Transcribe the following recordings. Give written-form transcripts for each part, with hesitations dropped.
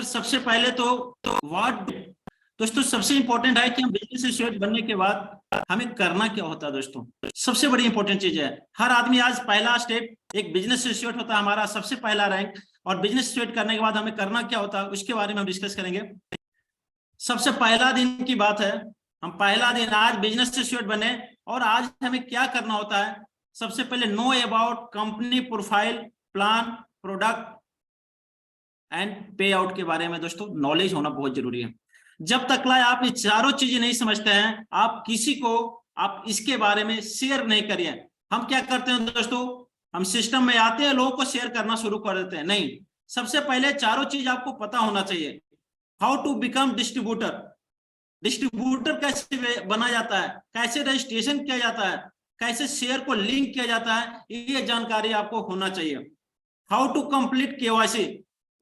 सबसे पहले तो व्हाट दोस्तों सबसे इंपॉर्टेंट है कि हम बिजनेस एसोसिएट बनने के बाद हमें करना क्या होता है। दोस्तों सबसे बड़ी इंपॉर्टेंट चीज है, हर आदमी आज पहला स्टेप एक बिजनेस एसोसिएट होता है, हमारा सबसे पहला रैंक। और बिजनेस एसोसिएट करने के बाद हमें करना क्या होता है उसके बारे में हम डिस्कस करेंगे। सबसे पहला दिन की बात है, हम पहला दिन आज बिजनेस एसोसिएट बने और आज हमें क्या करना होता है। सबसे पहले know about company profile, plan, product and पे आउट के बारे में दोस्तों नॉलेज होना बहुत जरूरी है। जब तक आप ये चारों चीजें नहीं समझते हैं, आप किसी को आप इसके बारे में शेयर नहीं करिए। हम क्या करते हैं दोस्तों, हम सिस्टम में आते हैं, लोगों को शेयर करना शुरू कर देते हैं। नहीं, सबसे पहले चारों चीज आपको पता होना चाहिए। How to become distributor, distributor कैसे बना जाता है, कैसे रजिस्ट्रेशन किया जाता है, कैसे शेयर को लिंक किया जाता है, ये जानकारी आपको होना चाहिए। हाउ टू कंप्लीट केवाईसी,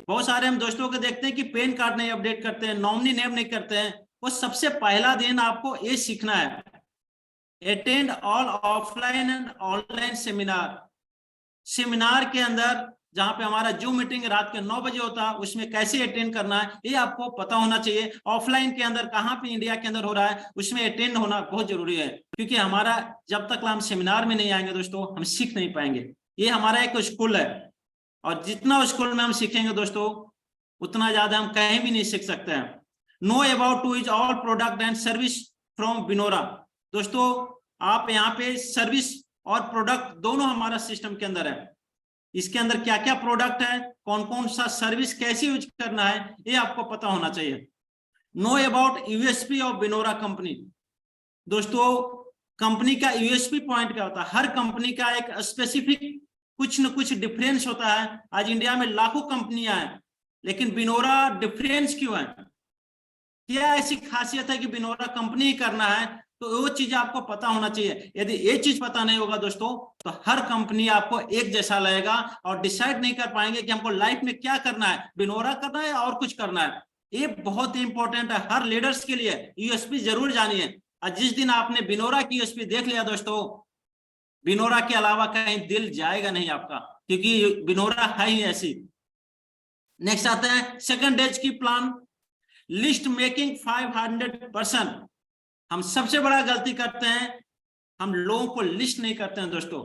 बहुत सारे हम दोस्तों को देखते हैं कि पैन कार्ड नहीं अपडेट करते हैं, नॉमिनी नेम नहीं करते हैं। वो सबसे पहला दिन आपको ये सीखना है। Attend all offline and online seminar, seminar के अंदर जहां पे हमारा जूम मीटिंग रात के 9 बजे होता है, उसमें कैसे अटेंड करना है ये आपको पता होना चाहिए। ऑफलाइन के अंदर कहां पे इंडिया के अंदर हो रहा है उसमें अटेंड होना बहुत जरूरी है, क्योंकि हमारा जब तक हम सेमिनार में नहीं आएंगे दोस्तों हम सीख नहीं पाएंगे। ये हमारा एक स्कूल है और जितना स्कूल में हम सीखेंगे दोस्तों उतना ज्यादा हम कहीं भी नहीं सीख सकते हैं। Know about to is all product and service from Binora, दोस्तों आप यहाँ पे सर्विस और प्रोडक्ट दोनों हमारा सिस्टम के अंदर है। इसके अंदर क्या क्या प्रोडक्ट है, कौन कौन सा सर्विस कैसे यूज करना है ये आपको पता होना चाहिए। Know about USP of Binora company, दोस्तों कंपनी का यूएसपी पॉइंट क्या होता है, हर कंपनी का एक स्पेसिफिक कुछ न कुछ डिफरेंस होता है। आज इंडिया में लाखों कंपनियां हैं, लेकिन बिनोरा डिफरेंस क्यों है, क्या ऐसी खासियत है कि बिनोरा कंपनी करना है, तो वो चीज आपको पता होना चाहिए। यदि ये चीज पता नहीं होगा दोस्तों तो हर कंपनी आपको एक जैसा लगेगा और डिसाइड नहीं कर पाएंगे कि हमको लाइफ में क्या करना है, बिनोरा करना है और कुछ करना है। ये बहुत ही इंपॉर्टेंट है हर लीडर्स के लिए। यूएसपी जरूर जानिए, और जिस दिन आपने बिनोरा की यूएसपी देख लिया दोस्तों, बिनोरा के अलावा कहीं दिल जाएगा नहीं आपका, क्योंकि बिनोरा है ही ऐसी। नेक्स्ट आता है सेकंड डेज की प्लान, लिस्ट मेकिंग 500%। हम सबसे बड़ा गलती करते हैं, हम लोगों को लिस्ट नहीं करते हैं दोस्तों।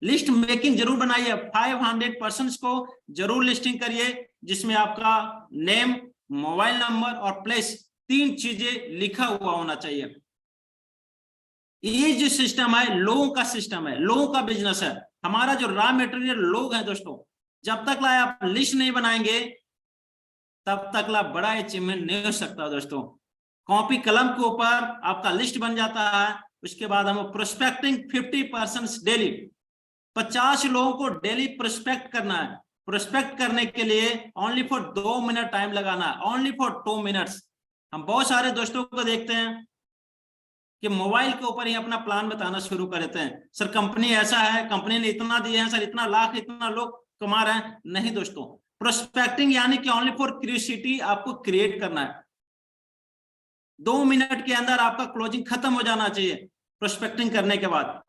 लिस्ट मेकिंग जरूर बनाइए, 500% को जरूर लिस्टिंग करिए, जिसमें आपका नेम, मोबाइल नंबर और प्लेस, 3 चीजें लिखा हुआ होना चाहिए। ये जो सिस्टम है लोगों का सिस्टम है, लोगों का बिजनेस है। हमारा जो रॉ मटेरियल लोग हैं दोस्तों, जब तक आप लिस्ट नहीं बनाएंगे तब तक बड़ा अचीवमेंट नहीं हो सकता दोस्तों। कॉपी कलम के ऊपर आपका लिस्ट बन जाता है, उसके बाद हम प्रोस्पेक्टिंग 50% डेली, 50 लोगों को डेली प्रोस्पेक्ट करना है। प्रोस्पेक्ट करने के लिए ओनली फॉर 2 मिनट टाइम लगाना है, ओनली फॉर 2 मिनट्स। हम बहुत सारे दोस्तों को देखते हैं कि मोबाइल के ऊपर ही अपना प्लान बताना शुरू कर देते हैं, सर कंपनी ऐसा है, कंपनी ने इतना दिए हैं, सर इतना लाख, इतना लोग कमा रहे हैं। नहीं दोस्तों, प्रोस्पेक्टिंग यानी कि ओनली फॉर क्यूरियोसिटी आपको क्रिएट करना है। 2 मिनट के अंदर आपका क्लोजिंग खत्म हो जाना चाहिए प्रोस्पेक्टिंग करने के बाद।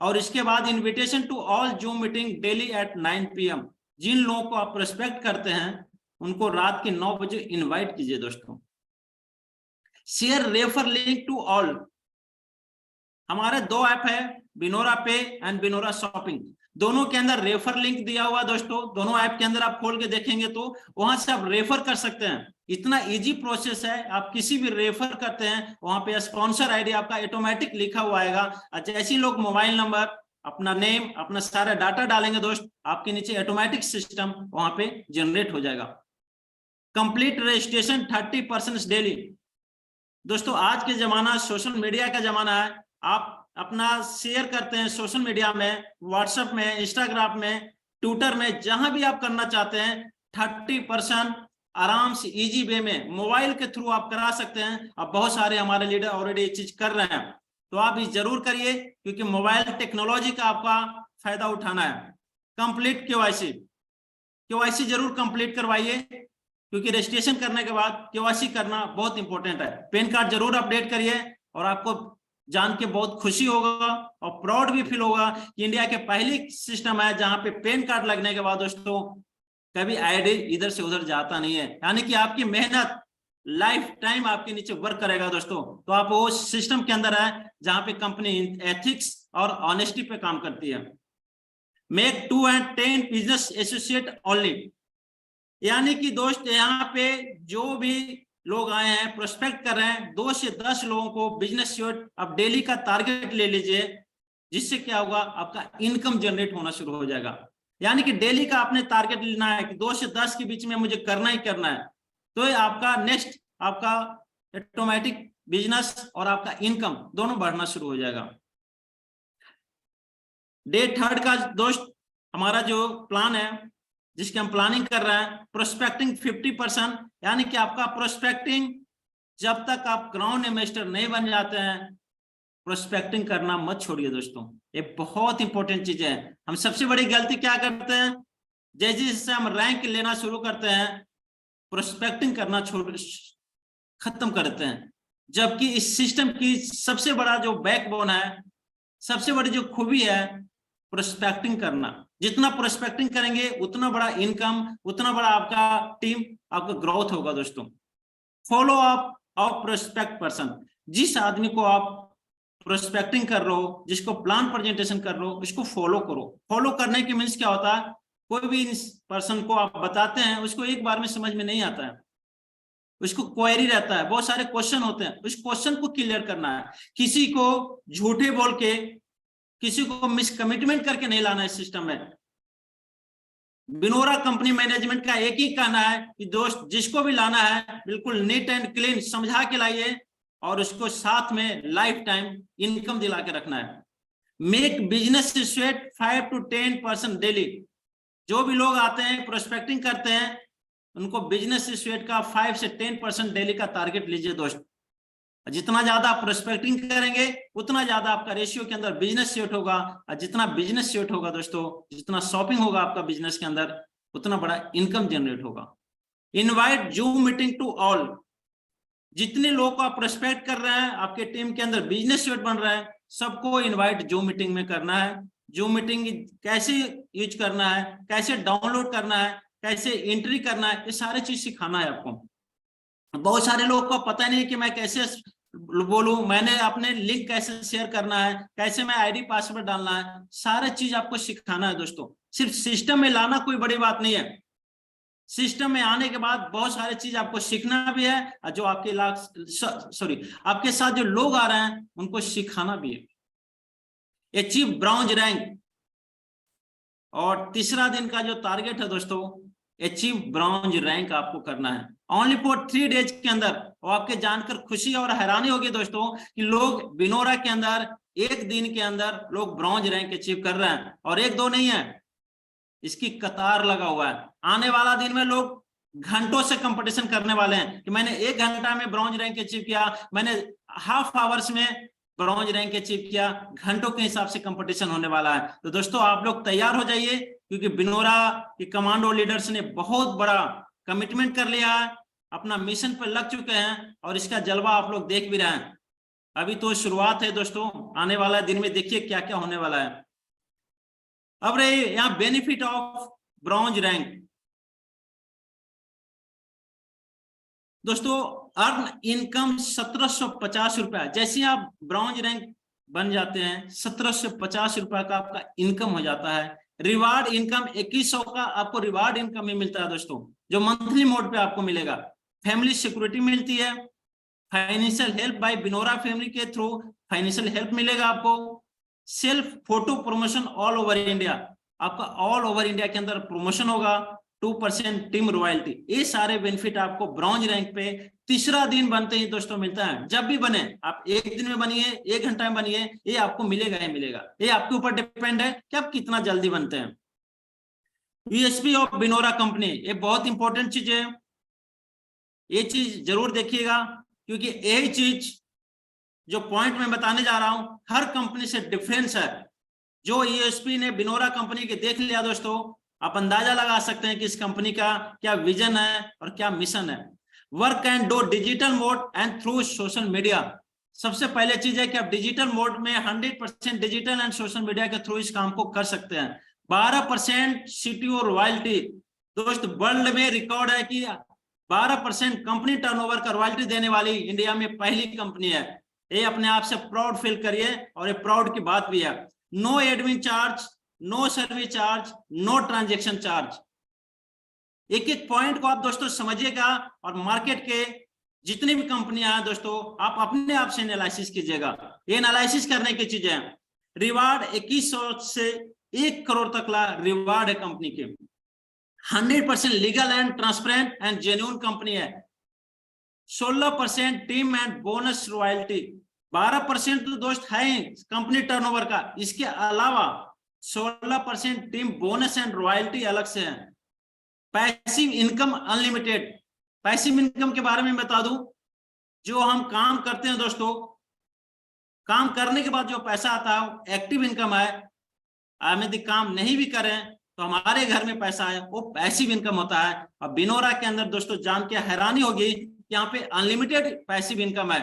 और इसके बाद invitation to all Zoom meeting daily at 9 PM। जिन लोगों को आप प्रोस्पेक्ट करते हैं उनको रात के 9 बजे इन्वाइट कीजिए दोस्तों। Share refer link to all, हमारे 2 ऐप है, बिनोरा पे एंड बिनोरा शॉपिंग, दोनों के अंदर रेफर लिंक दिया हुआ दोस्तों। दोनों ऐप के अंदर आप खोल के देखेंगे तो वहां से आप रेफर कर सकते हैं। इतना इजी प्रोसेस है, आप किसी भी रेफर करते हैं वहां पे स्पॉन्सर आईडी आपका ऑटोमेटिक लिखा हुआ आएगा। जैसे ही लोग मोबाइल नंबर, अपना नेम, अपना सारा डाटा डालेंगे दोस्त, आपके नीचे ऑटोमेटिक सिस्टम वहां पे जनरेट हो जाएगा। कंप्लीट रजिस्ट्रेशन 30% डेली, दोस्तों आज के जमाना सोशल मीडिया का जमाना है। आप अपना शेयर करते हैं सोशल मीडिया में, व्हाट्सएप में, इंस्टाग्राम में, ट्विटर में, जहां भी आप करना चाहते हैं 30% आराम से इजी वे में मोबाइल के थ्रू आप करा सकते हैं। अब बहुत सारे हमारे लीडर ऑलरेडी ये चीज कर रहे हैं, तो आप ये जरूर करिए, क्योंकि मोबाइल टेक्नोलॉजी का आपका फायदा उठाना है। कंप्लीट केवाईसी, केवाईसी जरूर कंप्लीट करवाइए, क्योंकि रजिस्ट्रेशन करने के बाद केवाईसी करना बहुत इंपॉर्टेंट है। पैन कार्ड जरूर अपडेट करिए, और आपको जान के बहुत खुशी होगा और प्राउड भी फील होगा कि इंडिया के पहली सिस्टम है जहां पे पैन कार्ड लगने के बाद दोस्तों कभी आईडी इधर से उधर जाता नहीं है, यानी कि आपकी मेहनत लाइफ टाइम आपके नीचे वर्क करेगा दोस्तों। तो आप वो सिस्टम के अंदर है जहां पे कंपनी एथिक्स और ऑनेस्टी पे काम करती है। Make 2 and 10 business associate only, यानी कि दोस्त यहाँ पे जो भी लोग आए हैं प्रोस्पेक्ट कर रहे हैं, 2 से 10 लोगों को बिजनेस एसोसिएट आप डेली का टारगेट ले लीजिए, जिससे क्या होगा आपका इनकम जनरेट होना शुरू हो जाएगा। यानी कि डेली का आपने टारगेट लेना है कि 2 से 10 के बीच में मुझे करना ही करना है, तो आपका नेक्स्ट आपका ऑटोमेटिक बिजनेस और आपका इनकम दोनों बढ़ना शुरू हो जाएगा। डे 3 का दोस्त हमारा जो प्लान है जिसकी हम प्लानिंग कर रहे हैं, प्रोस्पेक्टिंग 50%, यानी कि आपका प्रोस्पेक्टिंग जब तक आप ग्राउंड इन्वेस्टर नहीं बन जाते हैं प्रोस्पेक्टिंग करना मत छोड़िए दोस्तों, ये बहुत इंपॉर्टेंट चीज है। हम सबसे बड़ी गलती क्या करते हैं, जैसे जैसे हम रैंक लेना शुरू करते हैं प्रोस्पेक्टिंग करना खत्म करते हैं, जबकि इस सिस्टम की सबसे बड़ा जो बैकबोन है, सबसे बड़ी जो खूबी है प्रोस्पेक्टिंग करना। जितना प्रोस्पेक्टिंग करेंगे उतना बड़ा इनकम, उतना बड़ा आपका टीम, आपका ग्रोथ होगा दोस्तों। Follow up of prospect person, जिस आदमी को आप प्रोस्पेक्टिंग कर रहे हो, जिसको प्लान प्रेजेंटेशन कर रहे हो, उसको फॉलो करो। फॉलो करने के मीन्स क्या होता है, कोई भी पर्सन को आप बताते हैं उसको एक बार में समझ में नहीं आता है, उसको क्वेरी रहता है, बहुत सारे क्वेश्चन होते हैं, उस क्वेश्चन को क्लियर करना है। किसी को झूठे बोल के, किसी को मिसकमिटमेंट करके नहीं लाना है सिस्टम में। बिनोरा कंपनी मैनेजमेंट का एक ही कहना है कि दोस्त जिसको भी लाना है बिल्कुल नीट एंड क्लीन समझा के लाइए और उसको साथ में लाइफ टाइम इनकम दिला के रखना है। Make business associate 5 to 10% daily, जो भी लोग आते हैं प्रोस्पेक्टिंग करते हैं उनको बिजनेस एसोसिएट का 5 से 10% डेली का टारगेट लीजिए दोस्त। जितना ज्यादा आप प्रोस्पेक्टिंग करेंगे उतना ज्यादा आपका रेशियो के अंदर बिजनेस सेट होगा, और जितना बिजनेस सेट होगा दोस्तों, जितना शॉपिंग होगा आपका बिजनेस के अंदर, उतना बड़ा इनकम जनरेट होगा। Invite Zoom meeting to all, जितने लोगों को आप प्रोस्पेक्ट कर रहे हैं आपके टीम के अंदर बिजनेस सेट बन रहा है, सबको इनवाइट जूम मीटिंग में करना है। जूम मीटिंग कैसे यूज करना है, कैसे डाउनलोड करना है, कैसे एंट्री करना है, ये सारी चीज सिखाना है आपको। बहुत सारे लोगों को पता नहीं कि मैं कैसे बोलूं, मैंने अपने लिंक कैसे शेयर करना है, कैसे मैं आईडी पासवर्ड डालना है, सारा चीज आपको सिखाना है दोस्तों। सिर्फ सिस्टम में लाना कोई बड़ी बात नहीं है, सिस्टम में आने के बाद बहुत सारी चीज आपको सीखना भी है, और जो आपके आपके साथ जो लोग आ रहे हैं उनको सिखाना भी है। अचीव ब्रॉन्ज रैंक, और तीसरा दिन का जो टारगेट है दोस्तों, अचीव ब्रॉन्ज रैंक आपको करना है ओनली फॉर 3 डेज के अंदर। और आपके जानकर खुशी और हैरानी होगी दोस्तों कि लोग बिनोरा के अंदर एक दिन के अंदर लोग ब्रॉन्ज रैंक अचीव कर रहे हैं, और 1-2 नहीं है, इसकी कतार लगा हुआ है। आने वाला दिन में लोग घंटों से कंपटीशन करने वाले हैं कि मैंने 1 घंटा में ब्रॉन्ज रैंक अचीव किया, मैंने हाफ आवर्स में ब्रॉन्ज रैंक अचीव किया, घंटों के हिसाब से कंपटीशन होने वाला है। तो दोस्तों आप लोग तैयार हो जाइए, क्योंकि बिनोरा के कमांडो लीडर्स ने बहुत बड़ा कमिटमेंट कर लिया है, अपना मिशन पर लग चुके हैं, और इसका जलवा आप लोग देख भी रहे हैं। अभी तो शुरुआत है दोस्तों, आने वाला दिन में देखिए क्या क्या होने वाला है। अब रहे यहाँ बेनिफिट ऑफ ब्रॉन्ज रैंक। दोस्तों अर्न इनकम 1750 रुपया, जैसे आप ब्रॉन्ज रैंक बन जाते हैं 1750 रुपया का आपका इनकम हो जाता है। रिवार्ड इनकम 2100 का आपको रिवार्ड इनकम में मिलता है दोस्तों, जो मंथली मोड पे आपको मिलेगा। फैमिली सिक्योरिटी मिलती है, financial help by Binora family के थ्रू फाइनेंशियल हेल्प मिलेगा आपको। Self photo promotion all over India, आपका ऑल ओवर इंडिया के अंदर प्रमोशन होगा। 2% टीम रॉयल्टी, ये सारे बेनिफिट आपको ब्रॉन्ज रैंक पे तीसरा दिन बनते ही दोस्तों मिलता है। जब भी बने आप 1 दिन में बनिए, 1 घंटा में बनिए, ये आपको मिलेगा ही मिलेगा। ये आपके ऊपर डिपेंड है कि आप कितना जल्दी बनते हैं। यूएसपी ऑफ बिनोरा कंपनी, ये बहुत इंपॉर्टेंट चीज है, ये चीज जरूर देखिएगा, क्योंकि यही चीज जो पॉइंट मैं बताने जा रहा हूं हर कंपनी से डिफरेंस है। जो यूएसपी ने बिनोरा कंपनी के देख लिया दोस्तों, आप अंदाजा लगा सकते हैं कि इस कंपनी का क्या विजन है और क्या मिशन है। Work and do digital mode and through social media, सबसे पहले चीज है कि आप डिजिटल मोड में 100% डिजिटल एंड सोशल मीडिया के थ्रू इस काम को कर सकते हैं। 12% सीटीओ रॉयल्टी, दोस्त वर्ल्ड में रिकॉर्ड है कि 12% कंपनी टर्नओवर का रॉयल्टी देने वाली इंडिया में पहली कंपनी है। ये अपने आप से प्राउड फील करिए और ये प्राउड की बात भी है। No admin charge, no service charge, no transaction charge. एक एक पॉइंट को आप दोस्तों समझिएगा और मार्केट के जितनी भी कंपनियां हैं दोस्तों, आप अपने आप से एनालिसिस कीजिएगा। ये एनालिसिस करने की चीजें हैं। रिवार्ड 2100 से 1 करोड़ तक का रिवार्ड है कंपनी के। 100% legal and transparent and genuine company है। 16% टीम एंड बोनस रॉयल्टी। 12% तो दोस्त है कंपनी टर्नओवर का, इसके अलावा 16% टीम बोनस एंड रॉयल्टी अलग से है। Passive income unlimited. Passive income के बारे में बता दूं, जो हम काम करते हैं दोस्तों, काम करने के बाद जो पैसा आता है एक्टिव इनकम है। हम यदि काम नहीं भी करें तो हमारे घर में पैसा है, वो पैसिव इनकम होता है। और बिनोरा के अंदर दोस्तों जान के हैरानी होगी, यहाँ पे अनलिमिटेड पैसिव इनकम है।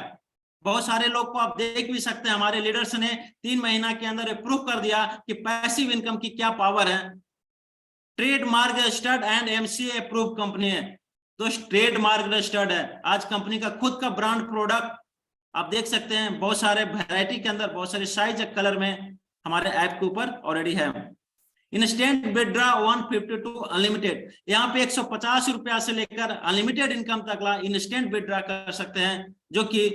बहुत सारे लोग को आप देख भी सकते हैं, हमारे लीडर्स ने 3 महीना के अंदर प्रूफ कर दिया कि पैसिव इनकम की क्या पावर है। Trademark registered and MCA approve company है। तो ट्रेडमार्क रजिस्टर्ड है। आज कंपनी का खुद का ब्रांड प्रोडक्ट आप देख सकते हैं, बहुत सारे वैरायटी के अंदर, बहुत सारे साइज कलर में हमारे ऐप के ऊपर ऑलरेडी है। Instant withdraw 152 unlimited. यहाँ पे 150 रुपया से लेकर अनलिमिटेड इनकम तक ला इंस्टेंट विड्रॉ कर सकते हैं, जो कि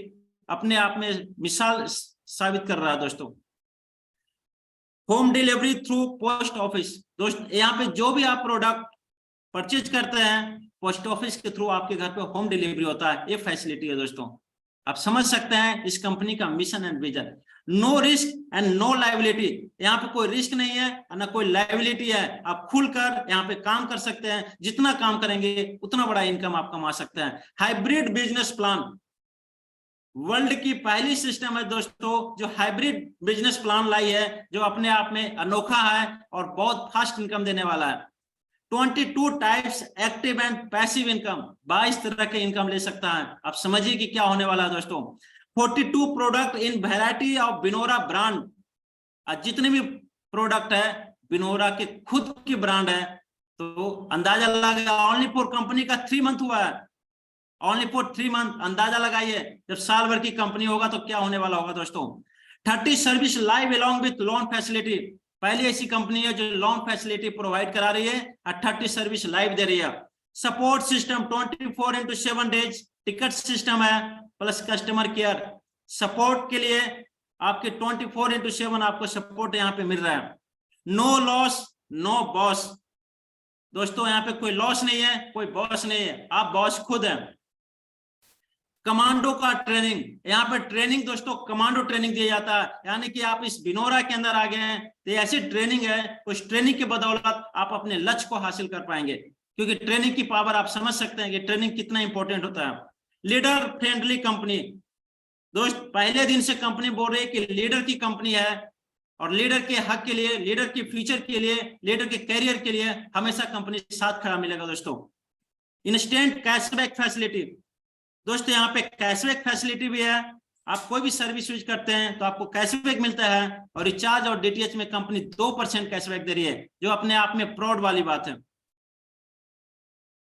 अपने आप में मिसाल साबित कर रहा है दोस्तों। Home delivery through post office. दोस्त यहाँ पे जो भी आप प्रोडक्ट परचेज करते हैं, पोस्ट ऑफिस के थ्रू आपके घर पे होम डिलीवरी होता है। ये फैसिलिटी है दोस्तों। आप समझ सकते हैं इस कंपनी का mission and vision. No risk and no liability. यहाँ पे कोई रिस्क नहीं है और ना कोई लायबिलिटी है। आप खुलकर यहाँ पे काम कर सकते हैं। जितना काम करेंगे उतना बड़ा इनकम आप कमा सकते हैं। Hybrid business plan. वर्ल्ड की पहली सिस्टम है दोस्तों जो हाइब्रिड बिजनेस प्लान लाई है, जो अपने आप में अनोखा है और बहुत फास्ट इनकम देने वाला है। 22 types active and passive income. 22 तरह के इनकम ले सकता है। आप समझिए कि क्या होने वाला है दोस्तों। 42 product in variety of Binora brand. जितने भी प्रोडक्ट है बिनोरा के खुद की ब्रांड है, तो अंदाजा लगा ओनली फॉर कंपनी का 3 मंथ हुआ है। Only for 3 month. अंदाजा लगाइए जब साल भर की कंपनी होगा तो क्या होने वाला होगा दोस्तों। 30 service live along with loan facility. पहली ऐसी कंपनी है जो लोन फैसिलिटी प्रोवाइड करा रही है और 30 सर्विस लाइव दे रही है। Support system 24/7 days ticket system है, प्लस कस्टमर केयर सपोर्ट के लिए आपके 24/7 आपको सपोर्ट यहाँ पे मिल रहा है। No loss no boss. दोस्तों यहाँ पे कोई लॉस नहीं है, कोई बॉस नहीं है, आप बॉस खुद हैं। कमांडो का ट्रेनिंग। यहाँ पे ट्रेनिंग दोस्तों कमांडो ट्रेनिंग दिया जाता है, यानी कि आप इस बिनोरा के अंदर आ गए हैं तो ऐसी ट्रेनिंग है, उस ट्रेनिंग की बदौलत आप अपने लक्ष्य को हासिल कर पाएंगे। क्योंकि ट्रेनिंग की पावर आप समझ सकते हैं कि ट्रेनिंग कितना इंपॉर्टेंट होता है। Leader friendly company. दोस्त पहले दिन से कंपनी बोल रही है कि लीडर की कंपनी है और लीडर के हक के लिए, लीडर के फ्यूचर के लिए, लीडर के करियर के लिए हमेशा कंपनी साथ खड़ा मिलेगा दोस्तों। Instant cashback facility. दोस्तों यहाँ पे कैशबैक फैसिलिटी भी है। आप कोई भी सर्विस यूज करते हैं तो आपको कैशबैक मिलता है और रिचार्ज और डीटीएच में कंपनी 2% कैशबैक दे रही है, जो अपने आप में प्राउड वाली बात है।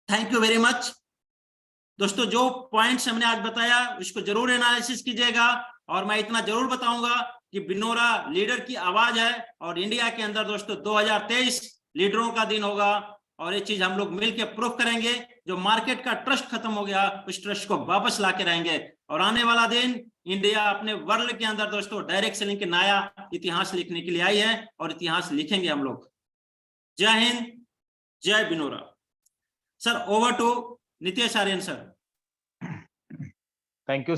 थैंक यू वेरी मच दोस्तों। जो पॉइंट्स हमने आज बताया उसको जरूर एनालिसिस कीजिएगा और मैं इतना जरूर बताऊंगा कि बिनोरा लीडर की आवाज है और इंडिया के अंदर दोस्तों 2023 लीडरों का दिन होगा और ये चीज हम लोग मिलकर प्रूफ करेंगे। जो मार्केट का ट्रस्ट खत्म हो गया उस ट्रस्ट को वापस लाके रहेंगे और आने वाला दिन इंडिया अपने वर्ल्ड के अंदर दोस्तों डायरेक्ट सेलिंग के नया इतिहास लिखने के लिए आई है और इतिहास लिखेंगे हम लोग। जय हिंद, जय Binora. Sir over to Nitesh Aryan sir. Thank you.